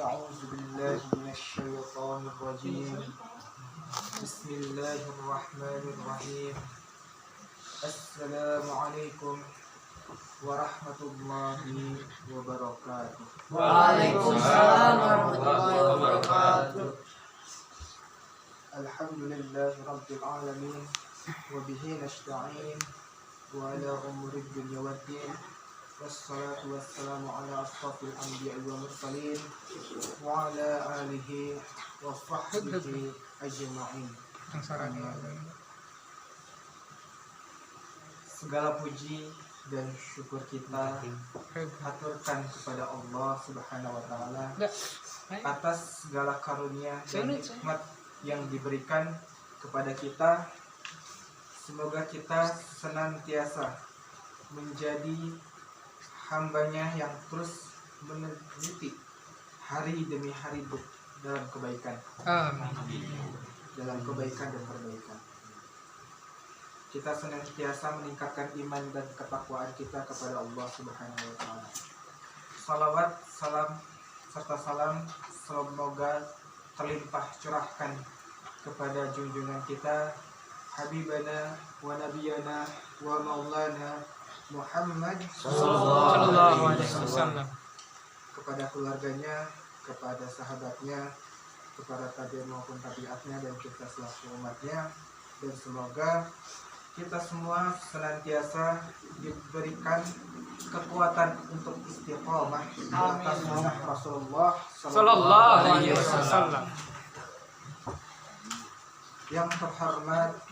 أعوذ بالله من الشيطان الرجيم. بسم الله الرحمن الرحيم. السلام عليكم ورحمة الله وبركاته. Waalaikumsalam warahmatullahi wabarakatuh. الحمد لله رب العالمين وبه نستعين وعلى أمور الدنيا والدين والصلاة والسلام على أشرف الأنبياء والمرسلين وعلى آله وصحبه أجمعين. Segala puji dan syukur kita aturkan kepada Allah Subhanahu wa taala atas segala karunia dan nikmat yang diberikan kepada kita. Semoga kita senantiasa menjadi hambanya yang terus meneliti hari demi hari dalam kebaikan. Amin. Dalam kebaikan dan perbaikan. Kita senantiasa meningkatkan iman dan ketakwaan kita kepada Allah Subhanahu wa taala. Salawat, salam serta salam semoga terlimpah curahkan kepada junjungan kita Habibana wa Nabiyana wa Maulana Muhammad Sallallahu alaihi wasallam, kepada keluarganya, kepada sahabatnya, kepada tabi'in maupun tabi'atnya dan kita selaku umatnya, dan semoga kita semua senantiasa diberikan kekuatan untuk istiqomah di atas sunnah Rasulullah Sallallahu alaihi wasallam. Yang terhormat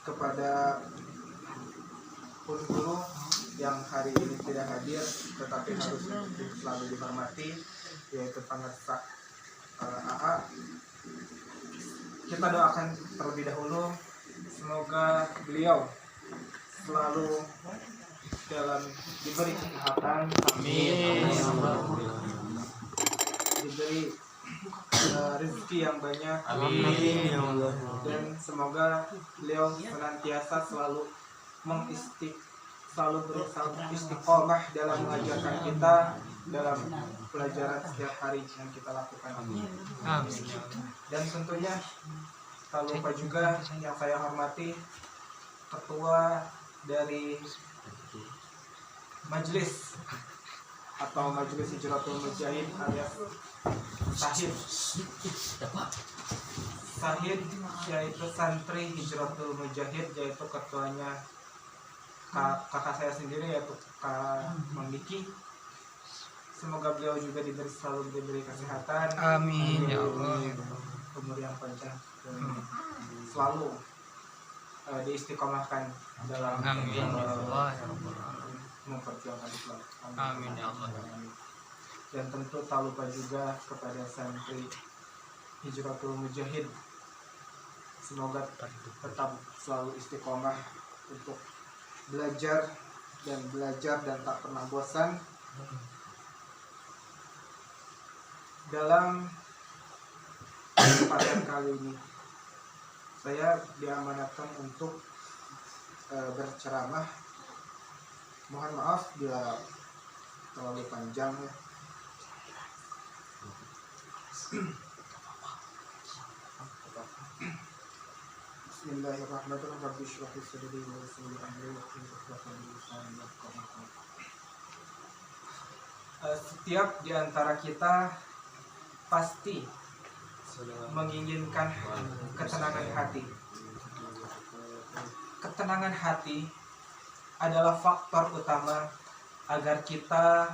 kepada guru yang hari ini tidak hadir tetapi harus selalu dihormati, yaitu Pangersa AA. Kita doakan terlebih dahulu semoga beliau selalu dalam diberi kesehatan, diberi rezeki yang banyak, dan semoga beliau senantiasa selalu beristiqomah dalam mengajarkan kita dalam pelajaran setiap hari yang kita lakukan. Dan tentunya tak lupa juga yang saya hormati ketua dari majelis atau Majelis Hijratul Mujahid alias Sahid, yaitu santri Hijratul Mujahid, yaitu ketuanya kakak saya sendiri, yaitu Kak Mang Diki. Semoga beliau juga selalu diberi kesehatan, Amin ya Allah. umur yang panjang, selalu diistiqomahkan dalam memperjuangkan Islam. Amin ya Allah. Dan tentu tak lupa juga kepada santri Hijratul Mujahid, semoga tetap selalu istiqomah untuk belajar dan tak pernah bosan. Dalam kesempatan kali ini saya diamanatkan untuk berceramah. Mohon maaf bila terlalu panjang ya. Bismillahirrahmanirrahim. Rabbi shrah li sadri wa yassir li amri wahlul 'uqdatam min lisani yafqahu qawli. Setiap di antara kita pasti menginginkan ketenangan hati. Ketenangan hati adalah faktor utama agar kita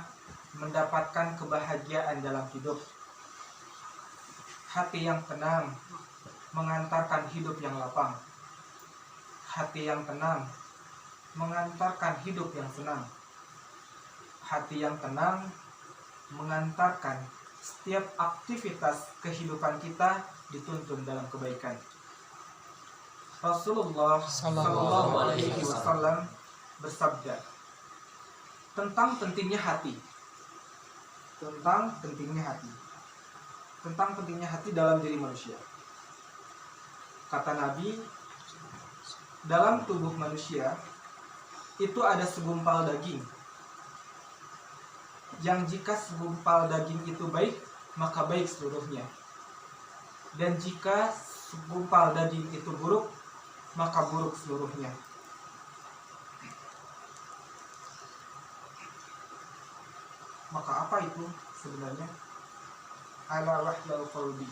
mendapatkan kebahagiaan dalam hidup. Hati yang tenang mengantarkan hidup yang lapang. Hati yang tenang mengantarkan hidup yang senang. Hati yang tenang mengantarkan setiap aktivitas kehidupan kita dituntun dalam kebaikan. Rasulullah Sallallahu alaihi wasallam bersabda tentang pentingnya hati. Tentang pentingnya hati dalam diri manusia. Kata Nabi, dalam tubuh manusia itu ada segumpal daging yang jika segumpal daging itu baik, maka baik seluruhnya. Dan jika segumpal daging itu buruk, maka buruk seluruhnya. Maka apa itu sebenarnya? Ala wahyal qalbi.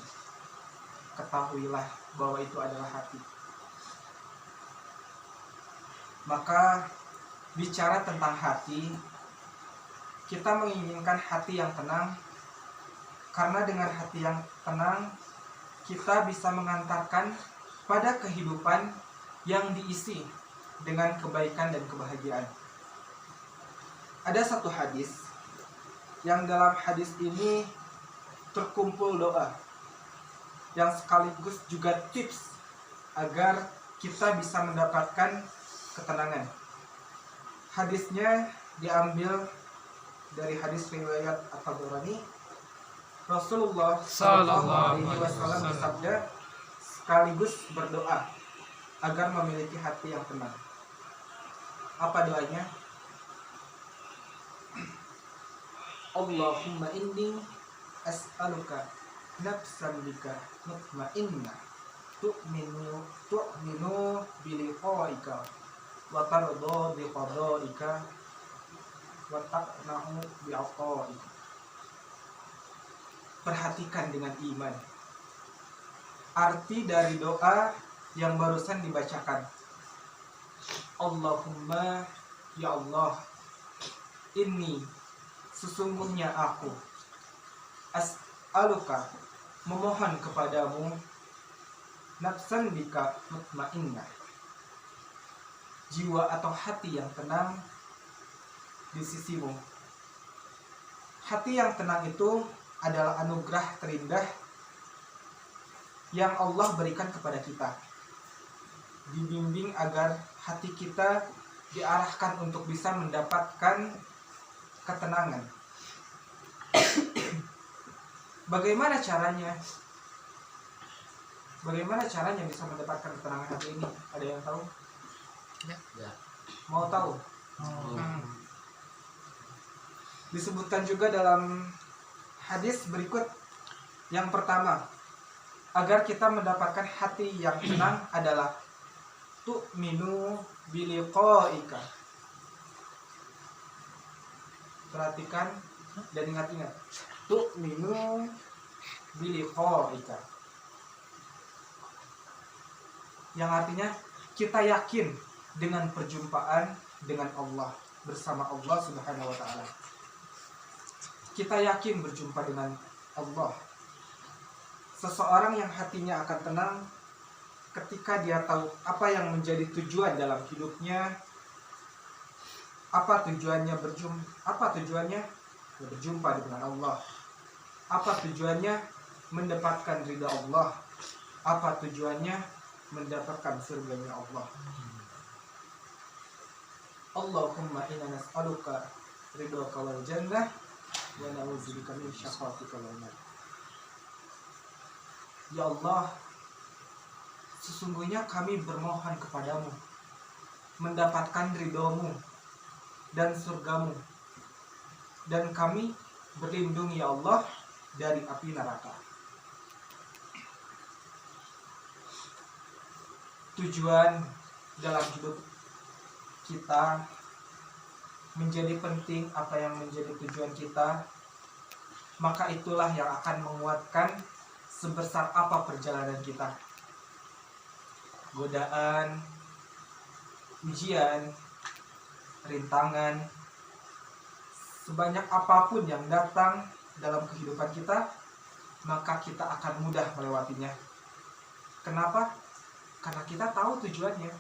Ketahuilah bahwa itu adalah hati. Maka bicara tentang hati, kita menginginkan hati yang tenang, karena dengan hati yang tenang kita bisa mengantarkan pada kehidupan yang diisi dengan kebaikan dan kebahagiaan. Ada satu hadis yang dalam hadis ini terkumpul doa yang sekaligus juga tips agar kita bisa mendapatkan ketenangan. Hadisnya diambil dari hadis riwayat At-Tabarani. Rasulullah sallallahu alaihi wasallam bersabda sekaligus berdoa agar memiliki hati yang tenang. Apa doanya? Allahumma inni as'aluka nafsan bika mutmainnah tu'minu biliqa'ika wa tarda biqada'ika wa taqna'u bi'aqa'ika. Perhatikan dengan iman arti dari doa yang barusan dibacakan. Allahumma, ya Allah, inni, sesungguhnya aku, as'aluka, memohon kepadamu, nafsan bika mutmainnah, jiwa atau hati yang tenang di sisimu. Hati yang tenang itu adalah anugerah terindah yang Allah berikan kepada kita. Dibimbing agar hati kita diarahkan untuk bisa mendapatkan ketenangan. Bagaimana caranya? Bagaimana caranya bisa mendapatkan ketenangan hati ini? Ada yang tahu? Ya. Mau tahu? Disebutkan juga dalam hadis berikut. Yang pertama, agar kita mendapatkan hati yang tenang adalah tu'minu biliqa'ika. Perhatikan dan ingat-ingat. Tu'minu biliqa'ika. Yang artinya kita yakin dengan perjumpaan dengan Allah, bersama Allah Subhanahu wa taala. Kita yakin berjumpa dengan Allah. Seseorang yang hatinya akan tenang ketika dia tahu apa yang menjadi tujuan dalam hidupnya. Apa tujuannya berjumpa dengan Allah? Apa tujuannya mendapatkan ridha Allah? Apa tujuannya mendapatkan surganya Allah? Allahumma inna nas'aluka ridhaka wal jannah wa na'udzubika min syakhatika wal nar. Ya Allah, sesungguhnya kami bermohon kepadamu mendapatkan ridho-Mu dan surgamu, dan kami berlindung ya Allah dari api neraka. Tujuan dalam hidup kita menjadi penting, apa yang menjadi tujuan kita, maka itulah yang akan menguatkan sebesar apa perjalanan kita. Godaan, ujian, rintangan, sebanyak apapun yang datang dalam kehidupan kita, maka kita akan mudah melewatinya. Kenapa? Karena kita tahu tujuannya.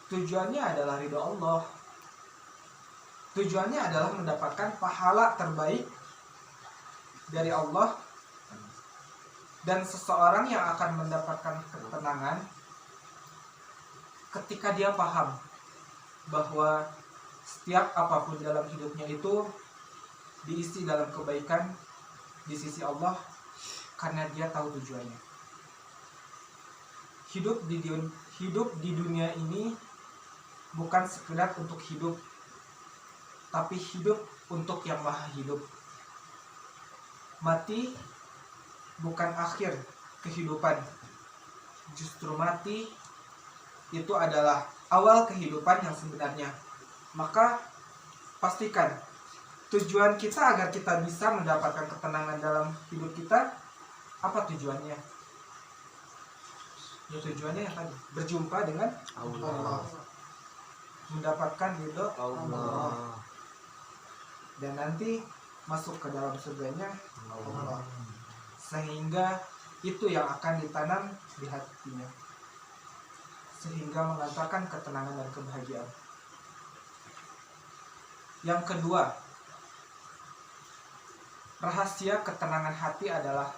Tujuannya adalah ridho Allah. Tujuannya adalah mendapatkan pahala terbaik dari Allah. Dan seseorang yang akan mendapatkan ketenangan ketika dia paham bahwa setiap apapun dalam hidupnya itu diisi dalam kebaikan di sisi Allah, karena dia tahu tujuannya. Hidup di dunia ini bukan sekedar untuk hidup, tapi hidup untuk yang maha hidup. Mati bukan akhir kehidupan, justru mati itu adalah awal kehidupan yang sebenarnya. Maka pastikan tujuan kita agar kita bisa mendapatkan ketenangan dalam hidup kita. Apa tujuannya? Ya tujuannya yang tadi, berjumpa dengan Allah, mendapatkan ridho Allah, dan nanti masuk ke dalam surganya Allah. Sehingga itu yang akan ditanam di hatinya, sehingga mengantarkan ketenangan dan kebahagiaan. Yang kedua, rahasia ketenangan hati adalah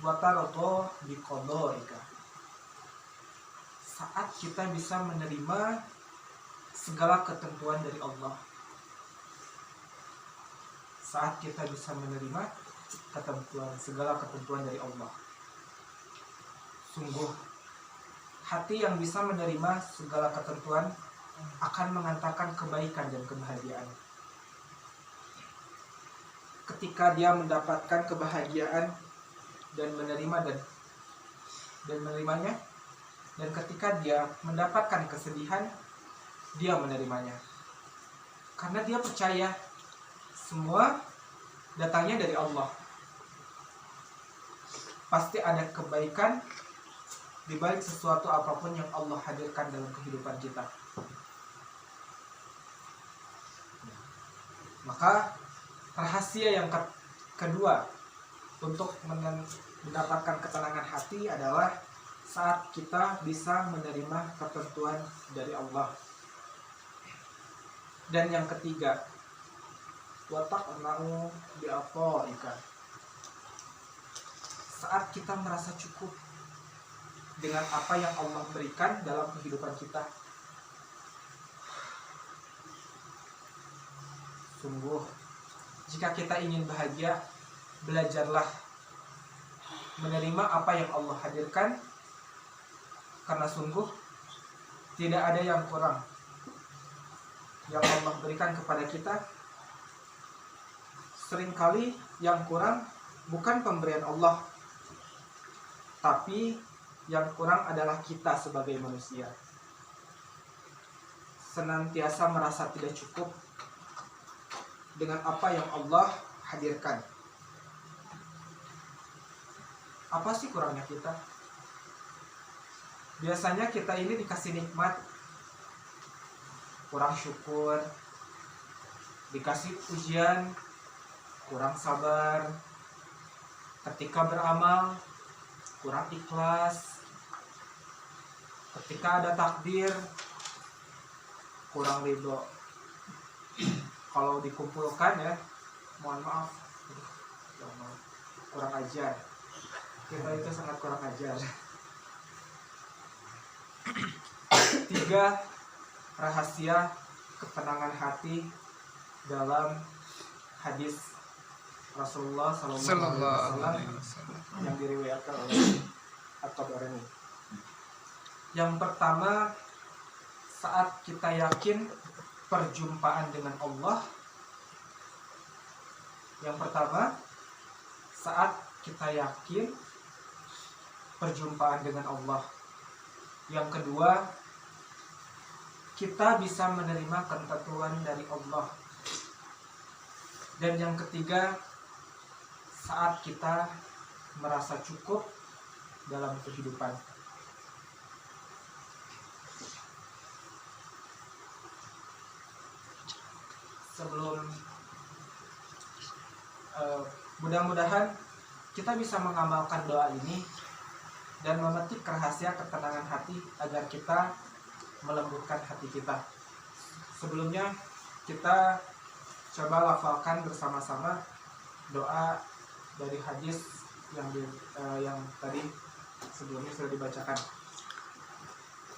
wataroto biqadaika. Saat kita bisa menerima segala ketentuan dari Allah. Saat kita bisa menerima segala ketentuan dari Allah. Sungguh, hati yang bisa menerima segala ketentuan akan mengantarkan kebaikan dan kebahagiaan. Ketika dia mendapatkan kebahagiaan dan menerima dan menerimanya, dan ketika dia mendapatkan kesedihan, dia menerimanya. Karena dia percaya semua datangnya dari Allah. Pasti ada kebaikan di balik sesuatu apapun yang Allah hadirkan dalam kehidupan kita. Maka rahasia yang kedua untuk mendapatkan ketenangan hati adalah saat kita bisa menerima ketentuan dari Allah. Dan yang ketiga, wataqna'u bi'ata'ika. Saat kita merasa cukup dengan apa yang Allah berikan dalam kehidupan kita. Sungguh, jika kita ingin bahagia, belajarlah menerima apa yang Allah hadirkan, karena sungguh tidak ada yang kurang yang Allah berikan kepada kita. Seringkali yang kurang bukan pemberian Allah, tapi yang kurang adalah kita sebagai manusia. Senantiasa merasa tidak cukup dengan apa yang Allah hadirkan. Apa sih kurangnya kita? Biasanya kita ini dikasih nikmat, kurang syukur, dikasih ujian, kurang sabar, ketika beramal, kurang ikhlas, ketika ada takdir, kurang ridho. Kalau dikumpulkan ya, mohon maaf, kurang ajar. Kita itu sangat kurang ajar. 3 rahasia ketenangan hati dalam hadis Rasulullah SAW yang diriwayatkan oleh At-Tabarani. Yang pertama, saat kita yakin perjumpaan dengan Allah. Yang pertama, saat kita yakin perjumpaan dengan Allah. Yang kedua, kita bisa menerima ketentuan dari Allah. Dan yang ketiga, saat kita merasa cukup dalam kehidupan. Sebelum mudah-mudahan kita bisa mengamalkan doa ini dan memetik rahasia ketenangan hati agar kita melembutkan hati kita. Sebelumnya kita coba lafalkan bersama-sama doa dari hadis yang tadi sebelumnya sudah dibacakan.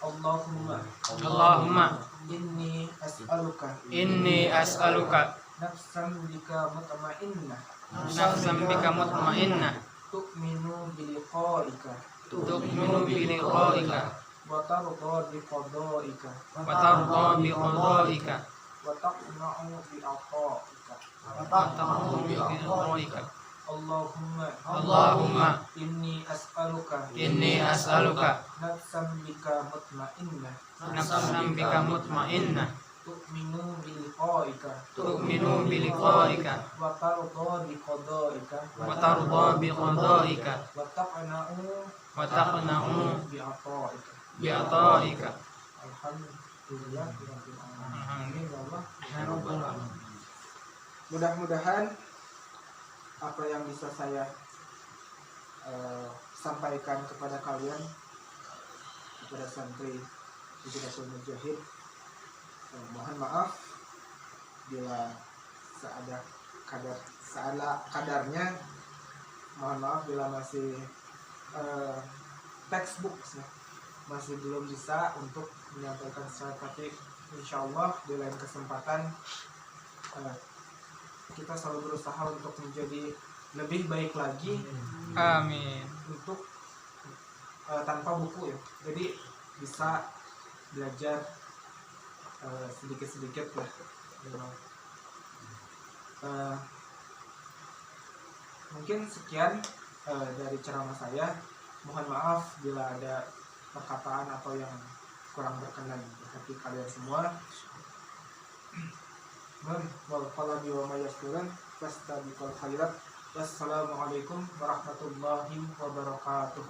Allahumma inni as'aluka nafsan bika mutmainnah tu'minu biliqa'ika wa tarda bi qadaika wa tarda bi qadaika wa taqna'u bi ata'ika wa taqna'u bi qadaika. Allahumma inni as'aluka nafsan bika mutma'innah tu'minu bi liqa'ika wa tarda bi qadaika wa taqna'u bi ata'ika. Alhamdulillah. Amin ya Allah. Mudah-mudahan apa yang bisa saya sampaikan kepada kalian, kepada santri Hijratul Mujahid, mohon maaf bila kadarnya, mohon maaf bila masih textbook ya, masih belum bisa untuk menyampaikan secara praktik. Insyaallah di lain kesempatan kita selalu berusaha untuk menjadi lebih baik lagi. Amin. Untuk tanpa buku ya, jadi bisa belajar sedikit-sedikit lah. Mungkin sekian dari ceramah saya. Mohon maaf bila ada perkataan atau yang kurang berkenan di hati kalian semua. Wal qalbi wa ma yasturun fastabiqul khairat. Wassalamualaikum warahmatullahi wabarakatuh.